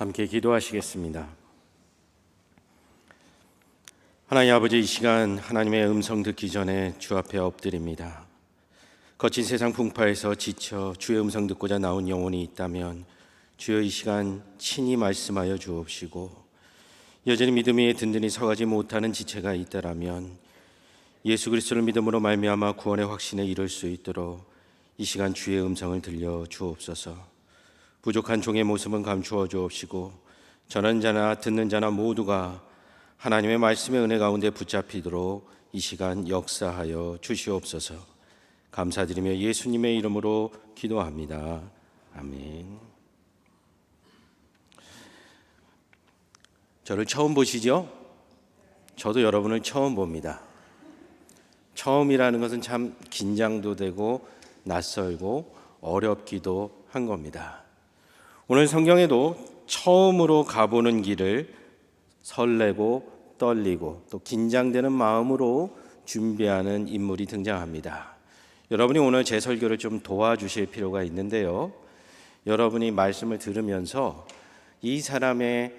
함께 기도하시겠습니다. 하나님 아버지, 이 시간 하나님의 음성 듣기 전에 주 앞에 엎드립니다. 거친 세상 풍파에서 지쳐 주의 음성 듣고자 나온 영혼이 있다면 주여 이 시간 친히 말씀하여 주옵시고, 여전히 믿음이 든든히 서가지 못하는 지체가 있다라면 예수 그리스도를 믿음으로 말미암아 구원의 확신에 이를 수 있도록 이 시간 주의 음성을 들려 주옵소서. 부족한 종의 모습은 감추어 주옵시고, 전하는 자나 듣는 자나 모두가 하나님의 말씀의 은혜 가운데 붙잡히도록 이 시간 역사하여 주시옵소서. 감사드리며 예수님의 이름으로 기도합니다. 아멘. 저를 처음 보시죠? 저도 여러분을 처음 봅니다. 처음이라는 것은 참 긴장도 되고 낯설고 어렵기도 한 겁니다. 오늘 성경에도 처음으로 가보는 길을 설레고 떨리고 또 긴장되는 마음으로 준비하는 인물이 등장합니다. 여러분이 오늘 제 설교를 좀 도와주실 필요가 있는데요. 여러분이 말씀을 들으면서 이 사람의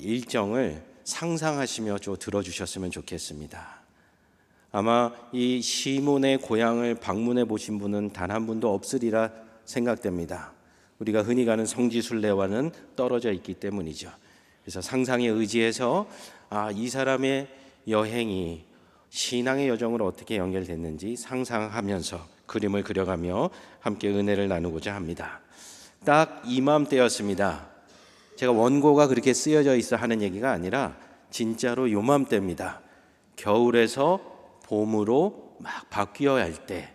일정을 상상하시며 좀 들어주셨으면 좋겠습니다. 아마 이 시몬의 고향을 방문해 보신 분은 단 한 분도 없으리라 생각됩니다. 우리가 흔히 가는 성지순례와는 떨어져 있기 때문이죠. 그래서 상상에 의지해서 이 사람의 여행이 신앙의 여정으로 어떻게 연결됐는지 상상하면서 그림을 그려가며 함께 은혜를 나누고자 합니다. 딱 이맘때였습니다. 제가 원고가 그렇게 쓰여져 있어 하는 얘기가 아니라 진짜로 요맘때입니다. 겨울에서 봄으로 막 바뀌어야 할 때,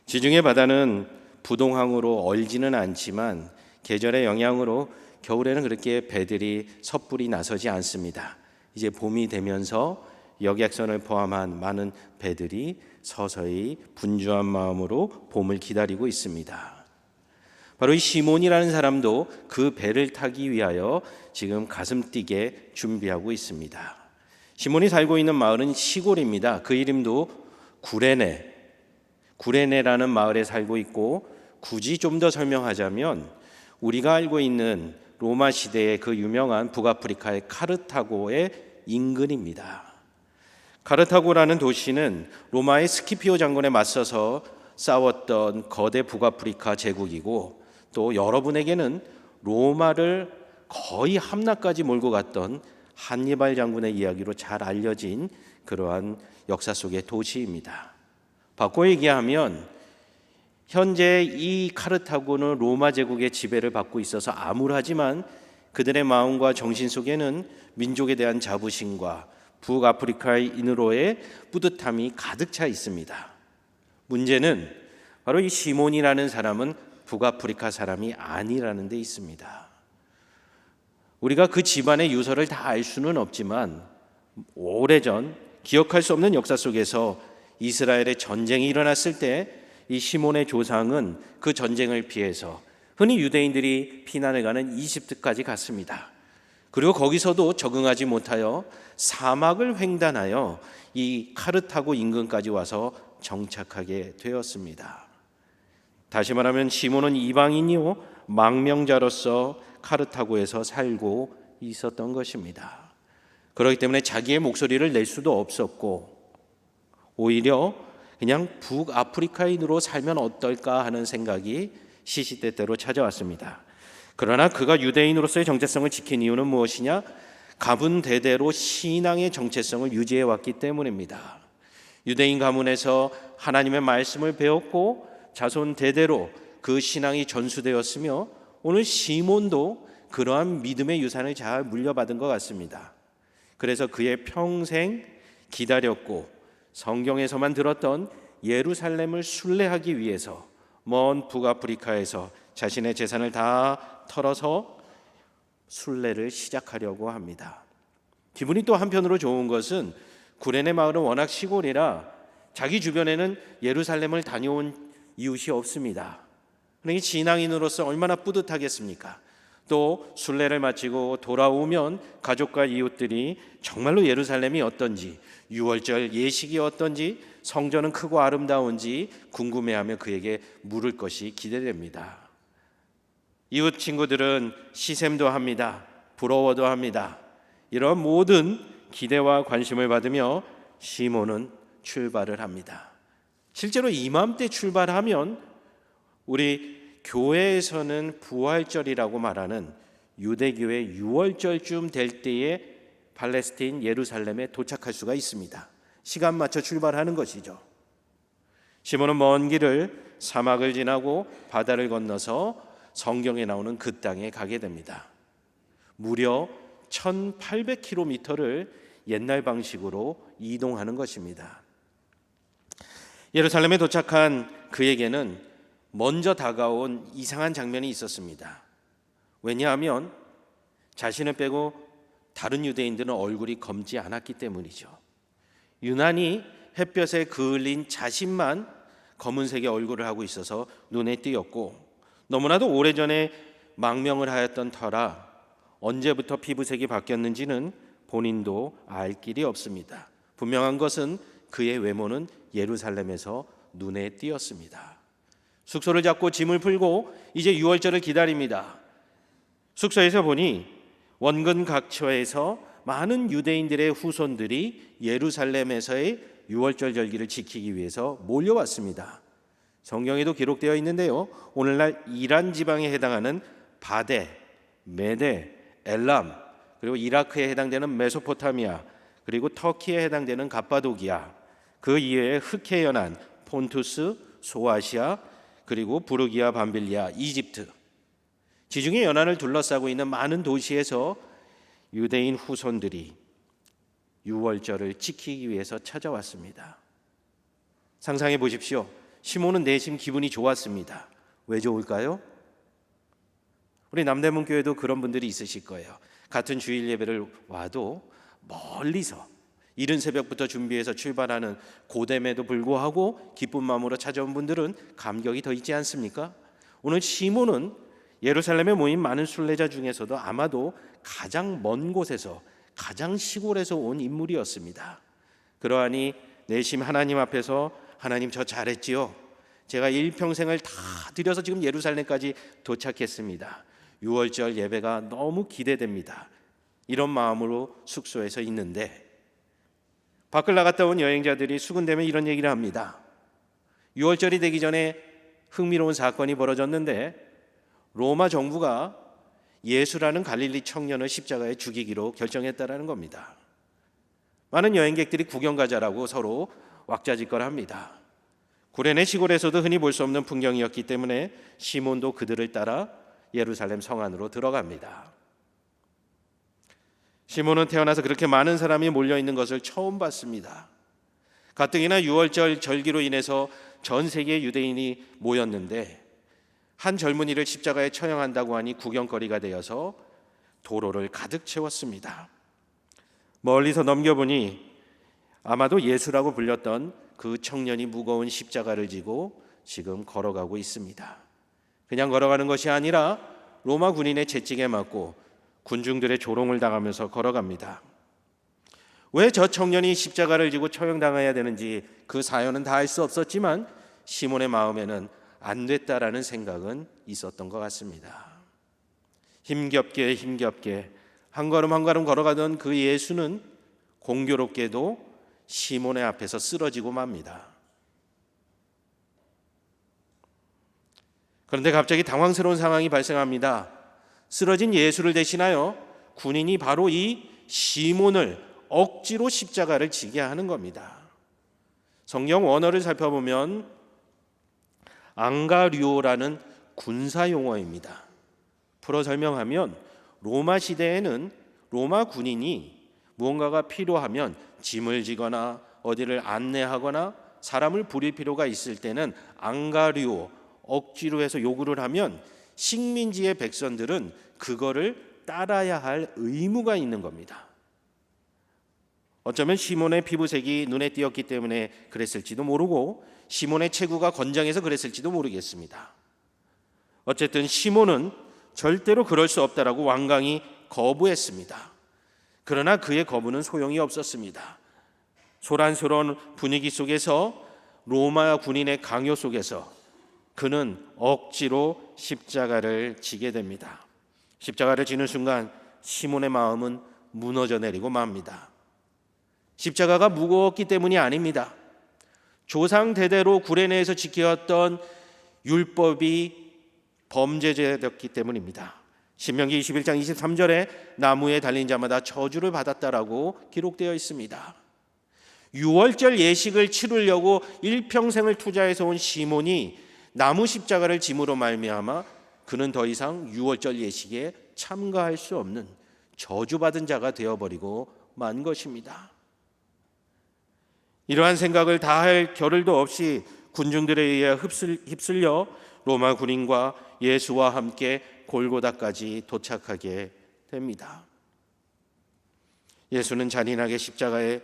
지중해 바다는 부동항으로 얼지는 않지만 계절의 영향으로 겨울에는 그렇게 배들이 섣불리 나서지 않습니다. 이제 봄이 되면서 여객선을 포함한 많은 배들이 서서히 분주한 마음으로 봄을 기다리고 있습니다. 바로 이 시몬이라는 사람도 그 배를 타기 위하여 지금 가슴 뛰게 준비하고 있습니다. 시몬이 살고 있는 마을은 시골입니다. 그 이름도 구레네라는 마을에 살고 있고, 굳이 좀 더 설명하자면 우리가 알고 있는 로마 시대의 그 유명한 북아프리카의 카르타고의 인근입니다. 카르타고라는 도시는 로마의 스키피오 장군에 맞서서 싸웠던 거대 북아프리카 제국이고, 또 여러분에게는 로마를 거의 함락까지 몰고 갔던 한니발 장군의 이야기로 잘 알려진 그러한 역사 속의 도시입니다. 바꿔 얘기하면 현재 이 카르타고는 로마 제국의 지배를 받고 있어서 암울하지만 그들의 마음과 정신 속에는 민족에 대한 자부심과 북아프리카인으로의 뿌듯함이 가득 차 있습니다. 문제는 바로 이 시몬이라는 사람은 북아프리카 사람이 아니라는 데 있습니다. 우리가 그 집안의 유서를 다 알 수는 없지만 오래전 기억할 수 없는 역사 속에서 이스라엘의 전쟁이 일어났을 때 이 시몬의 조상은 그 전쟁을 피해서 흔히 유대인들이 피난을 가는 이집트까지 갔습니다. 그리고 거기서도 적응하지 못하여 사막을 횡단하여 이 카르타고 인근까지 와서 정착하게 되었습니다. 다시 말하면 시몬은 이방인이요 망명자로서 카르타고에서 살고 있었던 것입니다. 그렇기 때문에 자기의 목소리를 낼 수도 없었고, 오히려 그냥 북아프리카인으로 살면 어떨까 하는 생각이 시시때때로 찾아왔습니다. 그러나 그가 유대인으로서의 정체성을 지킨 이유는 무엇이냐? 가문 대대로 신앙의 정체성을 유지해 왔기 때문입니다. 유대인 가문에서 하나님의 말씀을 배웠고 자손 대대로 그 신앙이 전수되었으며, 오늘 시몬도 그러한 믿음의 유산을 잘 물려받은 것 같습니다. 그래서 그의 평생 기다렸고 성경에서만 들었던 예루살렘을 순례하기 위해서 먼 북아프리카에서 자신의 재산을 다 털어서 순례를 시작하려고 합니다. 기분이 또 한편으로 좋은 것은 구레네 마을은 워낙 시골이라 자기 주변에는 예루살렘을 다녀온 이웃이 없습니다. 그러니 신앙인으로서 얼마나 뿌듯하겠습니까? 또 순례를 마치고 돌아오면 가족과 이웃들이 정말로 예루살렘이 어떤지, 유월절 예식이 어떤지, 성전은 크고 아름다운지 궁금해하며 그에게 물을 것이 기대됩니다. 이웃 친구들은 시샘도 합니다. 부러워도 합니다. 이런 모든 기대와 관심을 받으며 시몬은 출발을 합니다. 실제로 이맘때 출발하면 우리 교회에서는 부활절이라고 말하는 유대교의 6월절쯤 될 때에 팔레스타인 예루살렘에 도착할 수가 있습니다. 시간 맞춰 출발하는 것이죠. 시몬은 먼 길을 사막을 지나고 바다를 건너서 성경에 나오는 그 땅에 가게 됩니다. 무려 1800km를 옛날 방식으로 이동하는 것입니다. 예루살렘에 도착한 그에게는 먼저 다가온 이상한 장면이 있었습니다. 왜냐하면 자신을 빼고 다른 유대인들은 얼굴이 검지 않았기 때문이죠. 유난히 햇볕에 그을린 자신만 검은색의 얼굴을 하고 있어서 눈에 띄었고, 너무나도 오래전에 망명을 하였던 터라 언제부터 피부색이 바뀌었는지는 본인도 알 길이 없습니다. 분명한 것은 그의 외모는 예루살렘에서 눈에 띄었습니다. 숙소를 잡고 짐을 풀고 이제 6월절을 기다립니다. 숙소에서 보니 원근 각처에서 많은 유대인들의 후손들이 예루살렘에서의 6월절 절기를 지키기 위해서 몰려왔습니다. 성경에도 기록되어 있는데요, 오늘날 이란 지방에 해당하는 바데, 메데, 엘람, 그리고 이라크에 해당되는 메소포타미아, 그리고 터키에 해당되는 갑바도기아, 그 이외에 흑해 연안, 폰투스, 소아시아, 그리고 부르기아, 밤빌리아, 이집트, 지중해 연안을 둘러싸고 있는 많은 도시에서 유대인 후손들이 6월절을 지키기 위해서 찾아왔습니다. 상상해 보십시오. 시몬은 내심 기분이 좋았습니다. 왜 좋을까요? 우리 남대문 교회도 그런 분들이 있으실 거예요. 같은 주일 예배를 와도 멀리서 이른 새벽부터 준비해서 출발하는 고됨에도 불구하고 기쁜 마음으로 찾아온 분들은 감격이 더 있지 않습니까? 오늘 시몬은 예루살렘에 모인 많은 순례자 중에서도 아마도 가장 먼 곳에서, 가장 시골에서 온 인물이었습니다. 그러하니 내심 하나님 앞에서, 하나님 저 잘했지요. 제가 일평생을 다 들여서 지금 예루살렘까지 도착했습니다. 6월절 예배가 너무 기대됩니다. 이런 마음으로 숙소에서 있는데, 밖을 나갔다 온 여행자들이 수군대면 이런 얘기를 합니다. 6월절이 되기 전에 흥미로운 사건이 벌어졌는데, 로마 정부가 예수라는 갈릴리 청년을 십자가에 죽이기로 결정했다라는 겁니다. 많은 여행객들이 구경 가자라고 서로 왁자지껄합니다. 구레네 시골에서도 흔히 볼 수 없는 풍경이었기 때문에 시몬도 그들을 따라 예루살렘 성 안으로 들어갑니다. 시몬은 태어나서 그렇게 많은 사람이 몰려있는 것을 처음 봤습니다. 가뜩이나 6월절 절기로 인해서 전 세계의 유대인이 모였는데, 한 젊은이를 십자가에 처형한다고 하니 구경거리가 되어서 도로를 가득 채웠습니다. 멀리서 넘겨보니 아마도 예수라고 불렸던 그 청년이 무거운 십자가를 지고 지금 걸어가고 있습니다. 그냥 걸어가는 것이 아니라 로마 군인의 채찍에 맞고 군중들의 조롱을 당하면서 걸어갑니다. 왜 저 청년이 십자가를 지고 처형당해야 되는지 그 사연은 다 알 수 없었지만 시몬의 마음에는 안 됐다라는 생각은 있었던 것 같습니다. 힘겹게 한 걸음 한 걸음 걸어가던 그 예수는 공교롭게도 시몬의 앞에서 쓰러지고 맙니다. 그런데 갑자기 당황스러운 상황이 발생합니다. 쓰러진 예수를 대신하여 군인이 바로 이 시몬을 억지로 십자가를 지게 하는 겁니다. 성경 원어를 살펴보면 앙가류오라는 군사 용어입니다. 풀어 설명하면 로마 시대에는 로마 군인이 무언가가 필요하면 짐을 지거나 어디를 안내하거나 사람을 부릴 필요가 있을 때는 앙가류오, 억지로 해서 요구를 하면 식민지의 백성들은 그거를 따라야 할 의무가 있는 겁니다. 어쩌면 시몬의 피부색이 눈에 띄었기 때문에 그랬을지도 모르고 시몬의 체구가 건장해서 그랬을지도 모르겠습니다. 어쨌든 시몬은 절대로 그럴 수 없다라고 완강히 거부했습니다. 그러나 그의 거부는 소용이 없었습니다. 소란스러운 분위기 속에서, 로마 군인의 강요 속에서 그는 억지로 십자가를 지게 됩니다. 십자가를 지는 순간 시몬의 마음은 무너져 내리고 맙니다. 십자가가 무거웠기 때문이 아닙니다. 조상 대대로 구레네에서 지켜왔던 율법이 범죄되었기 때문입니다. 신명기 21장 23절에 나무에 달린 자마다 저주를 받았다라고 기록되어 있습니다. 유월절 예식을 치르려고 일평생을 투자해서 온 시몬이 나무 십자가를 짐으로 말미암아 그는 더 이상 유월절 예식에 참가할 수 없는 저주받은 자가 되어버리고 만 것입니다. 이러한 생각을 다할 겨를도 없이 군중들에 의해 휩쓸려 로마 군인과 예수와 함께 골고다까지 도착하게 됩니다. 예수는 잔인하게 십자가에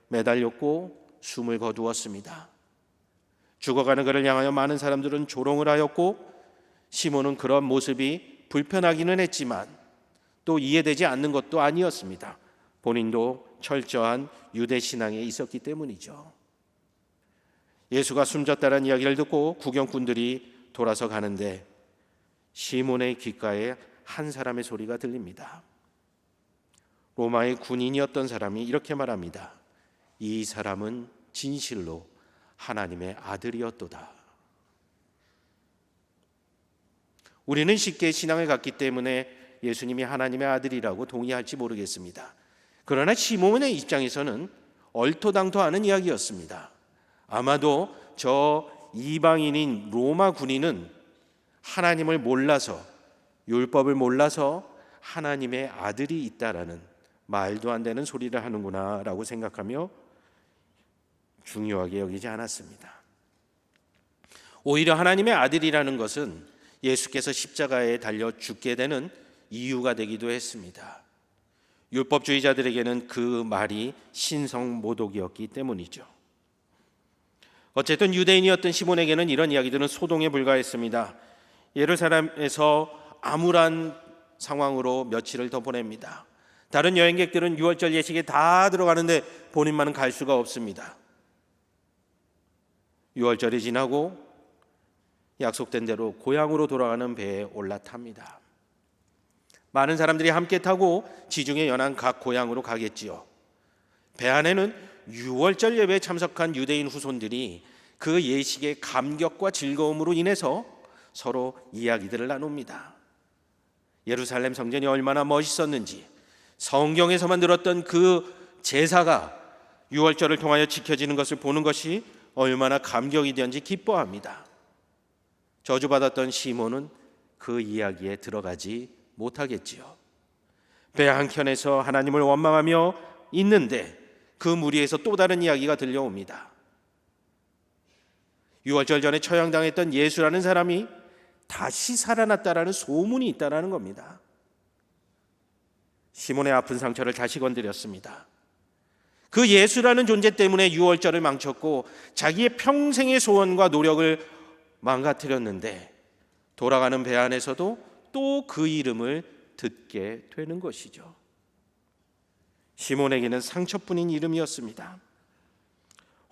매달렸고 숨을 거두었습니다. 죽어가는 그를 향하여 많은 사람들은 조롱을 하였고 시몬은 그런 모습이 불편하기는 했지만 또 이해되지 않는 것도 아니었습니다. 본인도 철저한 유대 신앙에 있었기 때문이죠. 예수가 숨졌다는 이야기를 듣고 구경꾼들이 돌아서 가는데 시몬의 귓가에 한 사람의 소리가 들립니다. 로마의 군인이었던 사람이 이렇게 말합니다. 이 사람은 진실로 하나님의 아들이었도다. 우리는 쉽게 신앙을 갖기 때문에 예수님이 하나님의 아들이라고 동의할지 모르겠습니다. 그러나 시몬의 입장에서는 얼토당토하는 이야기였습니다. 아마도 저 이방인인 로마 군인은 하나님을 몰라서, 율법을 몰라서 하나님의 아들이 있다라는 말도 안 되는 소리를 하는구나 라고 생각하며 중요하게 여기지 않았습니다. 오히려 하나님의 아들이라는 것은 예수께서 십자가에 달려 죽게 되는 이유가 되기도 했습니다. 율법주의자들에게는 그 말이 신성모독이었기 때문이죠. 어쨌든 유대인이었던 시몬에게는 이런 이야기들은 소동에 불과했습니다. 예루살렘에서 암울한 상황으로 며칠을 더 보냅니다. 다른 여행객들은 유월절 예식에 다 들어가는데 본인만은 갈 수가 없습니다. 유월절이 지나고 약속된 대로 고향으로 돌아가는 배에 올라탑니다. 많은 사람들이 함께 타고 지중해 연안 각 고향으로 가겠지요. 배 안에는 유월절 예배에 참석한 유대인 후손들이 그 예식의 감격과 즐거움으로 인해서 서로 이야기들을 나눕니다. 예루살렘 성전이 얼마나 멋있었는지, 성경에서만 들었던 그 제사가 유월절을 통하여 지켜지는 것을 보는 것이 얼마나 감격이 되었는지 기뻐합니다. 저주받았던 시몬은 그 이야기에 들어가지 못하겠지요. 배 한켠에서 하나님을 원망하며 있는데 그 무리에서 또 다른 이야기가 들려옵니다. 유월절 전에 처형당했던 예수라는 사람이 다시 살아났다라는 소문이 있다라는 겁니다. 시몬의 아픈 상처를 다시 건드렸습니다. 그 예수라는 존재 때문에 유월절을 망쳤고 자기의 평생의 소원과 노력을 망가뜨렸는데 돌아가는 배 안에서도 또 그 이름을 듣게 되는 것이죠. 시몬에게는 상처뿐인 이름이었습니다.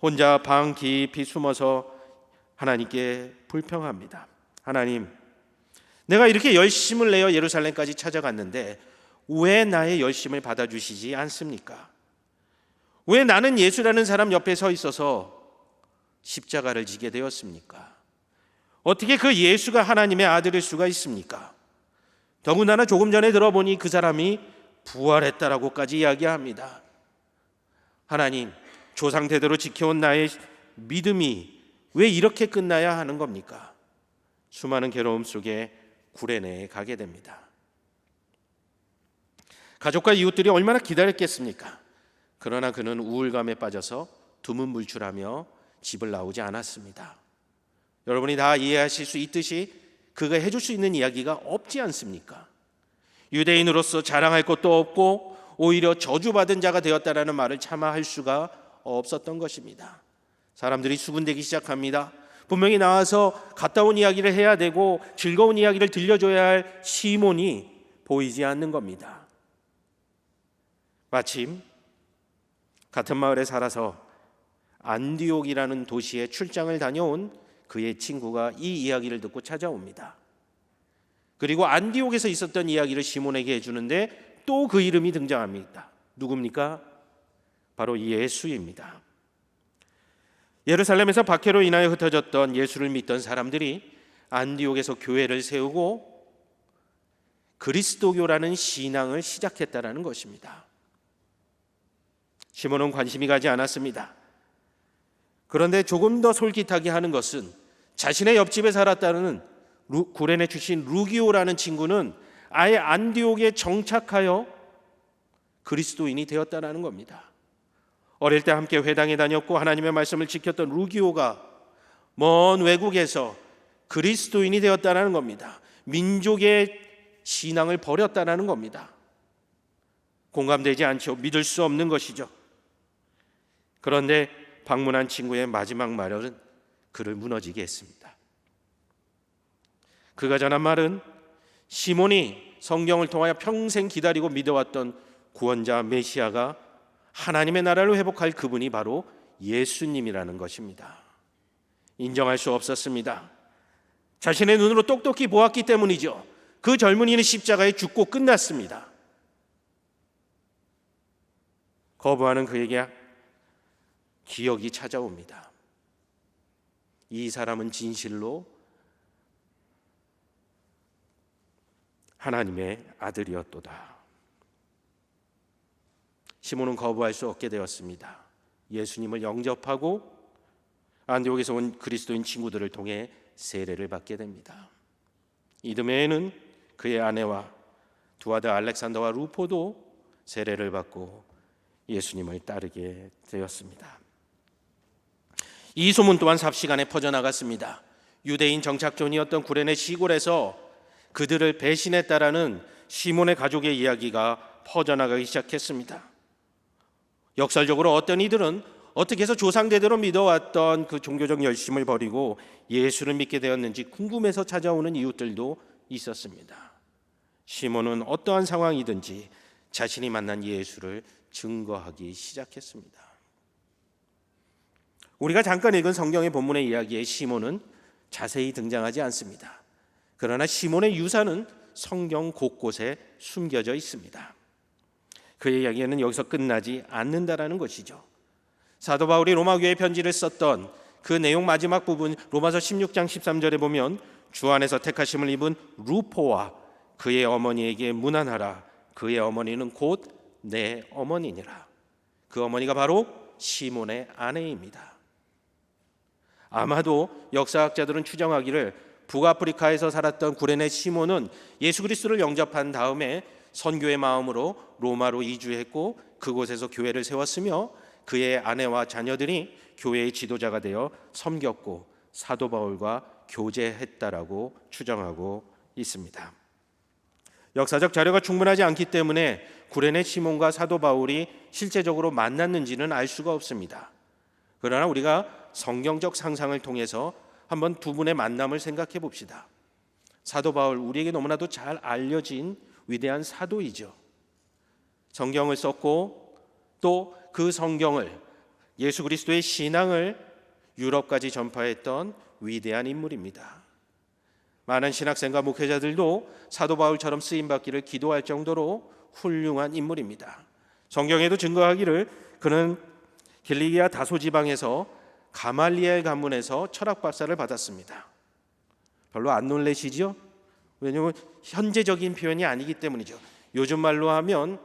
혼자 방 깊이 숨어서 하나님께 불평합니다. 하나님, 내가 이렇게 열심을 내어 예루살렘까지 찾아갔는데 왜 나의 열심을 받아주시지 않습니까? 왜 나는 예수라는 사람 옆에 서 있어서 십자가를 지게 되었습니까? 어떻게 그 예수가 하나님의 아들일 수가 있습니까? 더군다나 조금 전에 들어보니 그 사람이 부활했다라고까지 이야기합니다. 하나님, 조상 대대로 지켜온 나의 믿음이 왜 이렇게 끝나야 하는 겁니까? 수많은 괴로움 속에 구레네에 가게 됩니다. 가족과 이웃들이 얼마나 기다렸겠습니까? 그러나 그는 우울감에 빠져서 두문불출하며 집을 나오지 않았습니다. 여러분이 다 이해하실 수 있듯이 그가 해줄 수 있는 이야기가 없지 않습니까? 유대인으로서 자랑할 것도 없고 오히려 저주받은 자가 되었다라는 말을 차마 할 수가 없었던 것입니다. 사람들이 수군대기 시작합니다. 분명히 나와서 갔다 온 이야기를 해야 되고 즐거운 이야기를 들려줘야 할 시몬이 보이지 않는 겁니다. 마침 같은 마을에 살아서 안디옥이라는 도시에 출장을 다녀온 그의 친구가 이 이야기를 듣고 찾아옵니다. 그리고 안디옥에서 있었던 이야기를 시몬에게 해주는데 또 그 이름이 등장합니다. 누굽니까? 바로 예수입니다. 예루살렘에서 박해로 인하여 흩어졌던 예수를 믿던 사람들이 안디옥에서 교회를 세우고 그리스도교라는 신앙을 시작했다라는 것입니다. 시몬은 관심이 가지 않았습니다. 그런데 조금 더 솔깃하게 하는 것은 자신의 옆집에 살았다는 구레네 출신 루기오라는 친구는 아예 안디옥에 정착하여 그리스도인이 되었다는 겁니다. 어릴 때 함께 회당에 다녔고 하나님의 말씀을 지켰던 루기오가 먼 외국에서 그리스도인이 되었다는 겁니다. 민족의 신앙을 버렸다는 겁니다. 공감되지 않죠. 믿을 수 없는 것이죠. 그런데 방문한 친구의 마지막 말은 그를 무너지게 했습니다. 그가 전한 말은 시몬이 성경을 통하여 평생 기다리고 믿어왔던 구원자 메시아가 하나님의 나라를 회복할 그분이 바로 예수님이라는 것입니다. 인정할 수 없었습니다. 자신의 눈으로 똑똑히 보았기 때문이죠. 그 젊은이는 십자가에 죽고 끝났습니다. 거부하는 그에게 기억이 찾아옵니다. 이 사람은 진실로 하나님의 아들이었도다. 시몬은 거부할 수 없게 되었습니다. 예수님을 영접하고 안디옥에서 온 그리스도인 친구들을 통해 세례를 받게 됩니다. 이듬해에는 그의 아내와 두 아들 알렉산더와 루포도 세례를 받고 예수님을 따르게 되었습니다. 이 소문 또한 삽시간에 퍼져나갔습니다. 유대인 정착존이었던 구레네 시골에서 그들을 배신했다라는 시몬의 가족의 이야기가 퍼져나가기 시작했습니다. 역설적으로 어떤 이들은 어떻게 해서 조상대대로 믿어왔던 그 종교적 열심을 버리고 예수를 믿게 되었는지 궁금해서 찾아오는 이웃들도 있었습니다. 시몬은 어떠한 상황이든지 자신이 만난 예수를 증거하기 시작했습니다. 우리가 잠깐 읽은 성경의 본문의 이야기에 시몬은 자세히 등장하지 않습니다. 그러나 시몬의 유산은 성경 곳곳에 숨겨져 있습니다. 그의 이야기는 여기서 끝나지 않는다라는 것이죠. 사도 바울이 로마 교회 편지를 썼던 그 내용 마지막 부분 로마서 16장 13절에 보면 주 안에서 택하심을 입은 루포와 그의 어머니에게 문안하라. 그의 어머니는 곧 내 어머니니라. 그 어머니가 바로 시몬의 아내입니다. 아마도 역사학자들은 추정하기를 북아프리카에서 살았던 구레네 시몬은 예수 그리스도를 영접한 다음에 선교의 마음으로 로마로 이주했고 그곳에서 교회를 세웠으며 그의 아내와 자녀들이 교회의 지도자가 되어 섬겼고 사도 바울과 교제했다라고 추정하고 있습니다. 역사적 자료가 충분하지 않기 때문에 구레네 시몬과 사도 바울이 실제적으로 만났는지는 알 수가 없습니다. 그러나 우리가 성경적 상상을 통해서 한번 두 분의 만남을 생각해 봅시다. 사도 바울, 우리에게 너무나도 잘 알려진 위대한 사도이죠. 성경을 썼고 또 그 성경을 예수 그리스도의 신앙을 유럽까지 전파했던 위대한 인물입니다. 많은 신학생과 목회자들도 사도 바울처럼 쓰임받기를 기도할 정도로 훌륭한 인물입니다. 성경에도 증거하기를 그는 길리기아 다소 지방에서 가말리엘 가문에서 철학 박사를 받았습니다. 별로 안 놀라시죠? 왜냐하면 현재적인 표현이 아니기 때문이죠. 요즘 말로 하면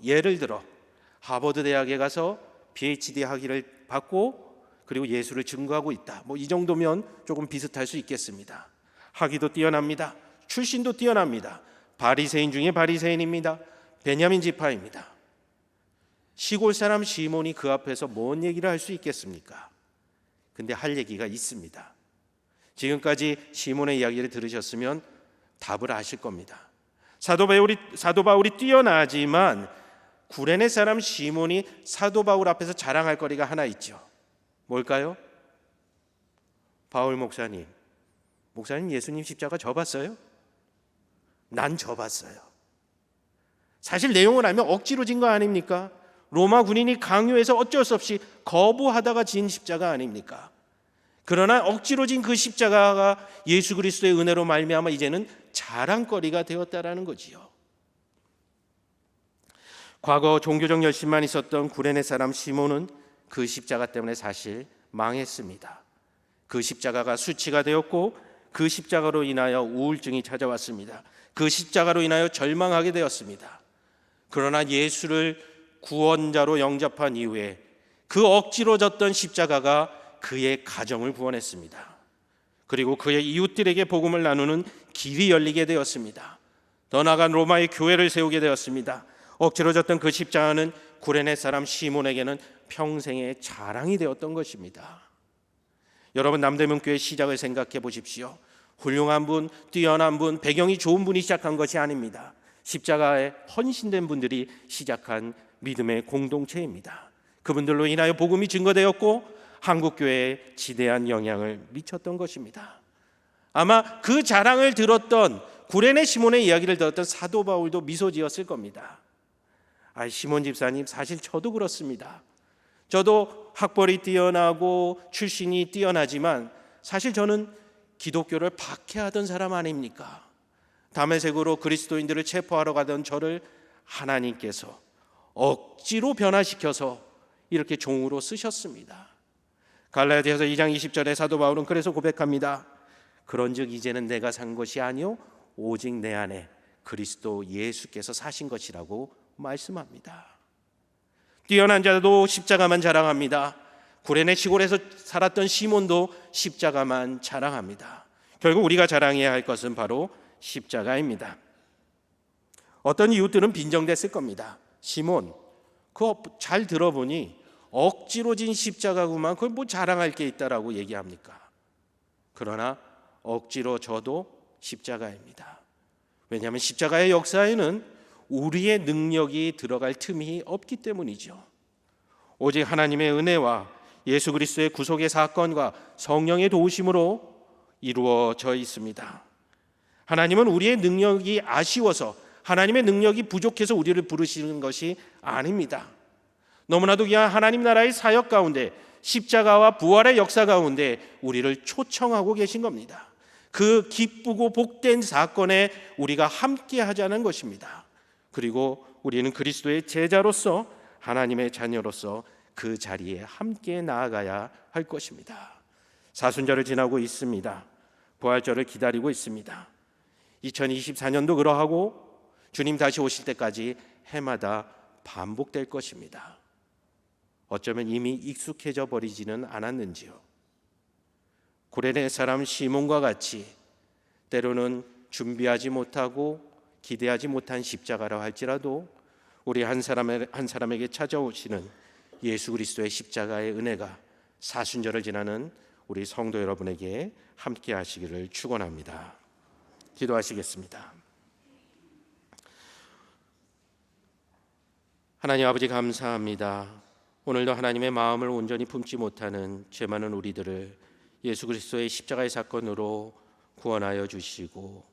예를 들어 하버드 대학에 가서 PhD 학위를 받고 그리고 예수를 증거하고 있다. 이 정도면 조금 비슷할 수 있겠습니다. 학위도 뛰어납니다. 출신도 뛰어납니다. 바리새인 중에 바리새인입니다. 베냐민 지파입니다. 시골 사람 시몬이 그 앞에서 뭔 얘기를 할 수 있겠습니까? 근데 할 얘기가 있습니다. 지금까지 시몬의 이야기를 들으셨으면 답을 아실 겁니다. 사도 바울이 뛰어나지만 구레네 사람 시몬이 사도 바울 앞에서 자랑할 거리가 하나 있죠. 뭘까요? 바울 목사님 예수님 십자가 져봤어요? 난 져봤어요. 사실 내용을 알면 억지로 진 거 아닙니까? 로마 군인이 강요해서 어쩔 수 없이 거부하다가 진 십자가 아닙니까? 그러나 억지로 진 그 십자가가 예수 그리스도의 은혜로 말미암아 이제는 자랑거리가 되었다라는 거지요. 과거 종교적 열심만 있었던 구레네 사람 시몬은 그 십자가 때문에 사실 망했습니다. 그 십자가가 수치가 되었고 그 십자가로 인하여 우울증이 찾아왔습니다. 그 십자가로 인하여 절망하게 되었습니다. 그러나 예수를 구원자로 영접한 이후에 그 억지로 졌던 십자가가 그의 가정을 구원했습니다. 그리고 그의 이웃들에게 복음을 나누는 길이 열리게 되었습니다. 더 나아가 로마의 교회를 세우게 되었습니다. 억지로 졌던 그 십자가는 구레네 사람 시몬에게는 평생의 자랑이 되었던 것입니다. 여러분, 남대문교회 시작을 생각해 보십시오. 훌륭한 분, 뛰어난 분, 배경이 좋은 분이 시작한 것이 아닙니다. 십자가에 헌신된 분들이 시작한 믿음의 공동체입니다. 그분들로 인하여 복음이 증거되었고 한국교회에 지대한 영향을 미쳤던 것입니다. 아마 그 자랑을 들었던 구레네 시몬의 이야기를 들었던 사도 바울도 미소 지었을 겁니다. 시몬 집사님, 사실 저도 그렇습니다. 저도 학벌이 뛰어나고 출신이 뛰어나지만 사실 저는 기독교를 박해하던 사람 아닙니까? 다메섹으로 그리스도인들을 체포하러 가던 저를 하나님께서 억지로 변화시켜서 이렇게 종으로 쓰셨습니다. 갈라디아서 2장 20절에 사도 바울은 그래서 고백합니다. 그런즉 이제는 내가 산 것이 아니요 오직 내 안에 그리스도 예수께서 사신 것이라고 말씀합니다. 뛰어난 자도 십자가만 자랑합니다. 구레네 시골에서 살았던 시몬도 십자가만 자랑합니다. 결국 우리가 자랑해야 할 것은 바로 십자가입니다. 어떤 이웃들은 빈정댔을 겁니다. 시몬, 그거 잘 들어보니 억지로 진 십자가구만, 그걸 뭐 자랑할 게 있다라고 얘기합니까? 그러나 억지로 져도 십자가입니다. 왜냐하면 십자가의 역사에는 우리의 능력이 들어갈 틈이 없기 때문이죠. 오직 하나님의 은혜와 예수 그리스도의 구속의 사건과 성령의 도우심으로 이루어져 있습니다. 하나님은 우리의 능력이 아쉬워서, 하나님의 능력이 부족해서 우리를 부르시는 것이 아닙니다. 너무나도 귀한 하나님 나라의 사역 가운데, 십자가와 부활의 역사 가운데 우리를 초청하고 계신 겁니다. 그 기쁘고 복된 사건에 우리가 함께 하자는 것입니다. 그리고 우리는 그리스도의 제자로서, 하나님의 자녀로서 그 자리에 함께 나아가야 할 것입니다. 사순절을 지나고 있습니다. 부활절을 기다리고 있습니다. 2024년도 그러하고 주님 다시 오실 때까지 해마다 반복될 것입니다. 어쩌면 이미 익숙해져 버리지는 않았는지요. 구레네 사람 시몬과 같이 때로는 준비하지 못하고 기대하지 못한 십자가라 할지라도 우리 한 사람에게 찾아오시는 예수 그리스도의 십자가의 은혜가 사순절을 지나는 우리 성도 여러분에게 함께 하시기를 축원합니다. 기도하시겠습니다. 하나님 아버지, 감사합니다. 오늘도 하나님의 마음을 온전히 품지 못하는 죄 많은 우리들을 예수 그리스도의 십자가의 사건으로 구원하여 주시고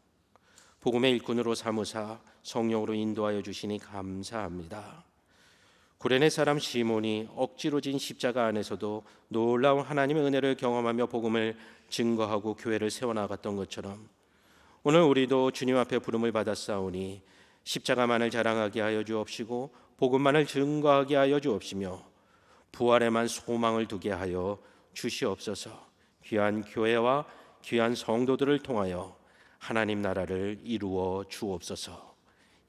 복음의 일꾼으로 삼으사 성령으로 인도하여 주시니 감사합니다. 구레네 사람 시몬이 억지로 진 십자가 안에서도 놀라운 하나님의 은혜를 경험하며 복음을 증거하고 교회를 세워나갔던 것처럼 오늘 우리도 주님 앞에 부름을 받았사오니 십자가만을 자랑하게 하여 주옵시고 복음만을 증거하게 하여 주옵시며 부활에만 소망을 두게 하여 주시옵소서. 귀한 교회와 귀한 성도들을 통하여 하나님 나라를 이루어 주옵소서.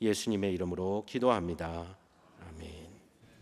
예수님의 이름으로 기도합니다.